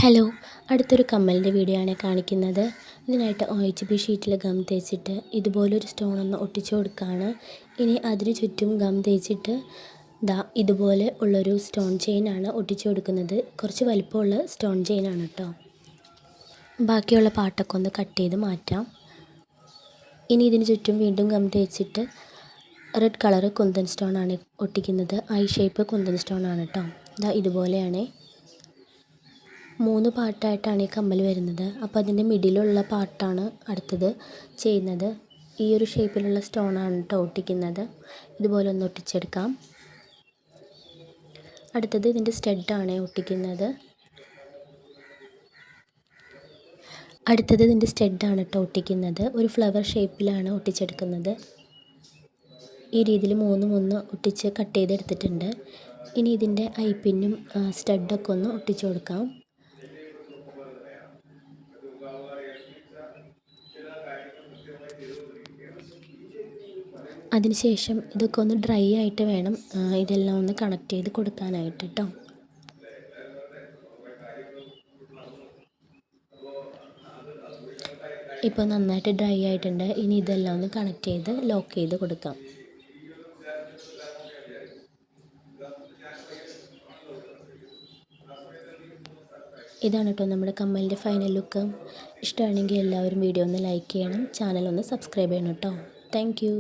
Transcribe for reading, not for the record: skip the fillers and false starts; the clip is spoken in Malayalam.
ഹലോ, അടുത്തൊരു കമ്മലിൻ്റെ വീഡിയോ ആണ് കാണിക്കുന്നത്. ഇതിനായിട്ട് OHB ഷീറ്റിൽ ഗം തേച്ചിട്ട് ഇതുപോലൊരു സ്റ്റോണൊന്ന് ഒട്ടിച്ചു കൊടുക്കുകയാണ്. ഇനി അതിന് ചുറ്റും ഗം തേച്ചിട്ട് ഇതുപോലെ ഉള്ളൊരു സ്റ്റോൺ ചെയിനാണ് ഒട്ടിച്ചു കൊടുക്കുന്നത്. കുറച്ച് വലിപ്പമുള്ള സ്റ്റോൺ ചെയിനാണ് കേട്ടോ. ബാക്കിയുള്ള പാട്ടൊക്കെ ഒന്ന് കട്ട് ചെയ്ത് മാറ്റാം. ഇനി ഇതിന് ചുറ്റും വീണ്ടും ഗം തേച്ചിട്ട് റെഡ് കളർ കുന്തൻ സ്റ്റോണാണ് ഒട്ടിക്കുന്നത്. ഐ ഷേപ്പ് കുന്തൻ സ്റ്റോണാണ് കേട്ടോ. ഇതുപോലെയാണ് 3 പാർട്ടായിട്ടാണ് ഈ കമ്മൽ വരുന്നത്. അപ്പോൾ അതിൻ്റെ മിഡിലുള്ള പാർട്ടാണ് അടുത്തത് ചെയ്യുന്നത്. ഈ ഒരു ഷേപ്പിലുള്ള സ്റ്റോണാണ് കേട്ടോ ഒട്ടിക്കുന്നത്. ഇതുപോലെ ഒന്ന് ഒട്ടിച്ചെടുക്കാം. അടുത്തത് ഇതിൻ്റെ സ്റ്റഡാണ് ഒട്ടിക്കുന്നത്. ഒരു ഫ്ലവർ ഷേപ്പിലാണ് ഒട്ടിച്ചെടുക്കുന്നത്. ഈ രീതിയിൽ 3 ഒട്ടിച്ച് കട്ട് ചെയ്തെടുത്തിട്ടുണ്ട്. ഇനി ഇതിൻ്റെ ഐപ്പിന്നും സ്റ്റഡൊക്കെ ഒന്ന് ഒട്ടിച്ചു കൊടുക്കാം. അതിനുശേഷം ഇതൊക്കെ ഒന്ന് ഡ്രൈ ആയിട്ട് വേണം ഇതെല്ലാം ഒന്ന് കണക്ട് ചെയ്ത് കൊടുക്കാനായിട്ട് കേട്ടോ. ഇപ്പോൾ നന്നായിട്ട് ഡ്രൈ ആയിട്ടുണ്ട്. ഇനി ഇതെല്ലാം ഒന്ന് കണക്ട് ചെയ്ത് ലോക്ക് ചെയ്ത് കൊടുക്കാം. ഇതാണ് കേട്ടോ നമ്മുടെ കമ്മലിൻ്റെ ഫൈനൽ ലുക്ക്. ഇഷ്ടമാണെങ്കിൽ എല്ലാവരും വീഡിയോ ഒന്ന് ലൈക്ക് ചെയ്യണം, ചാനൽ ഒന്ന് സബ്സ്ക്രൈബ് ചെയ്യണം കേട്ടോ. Thank you.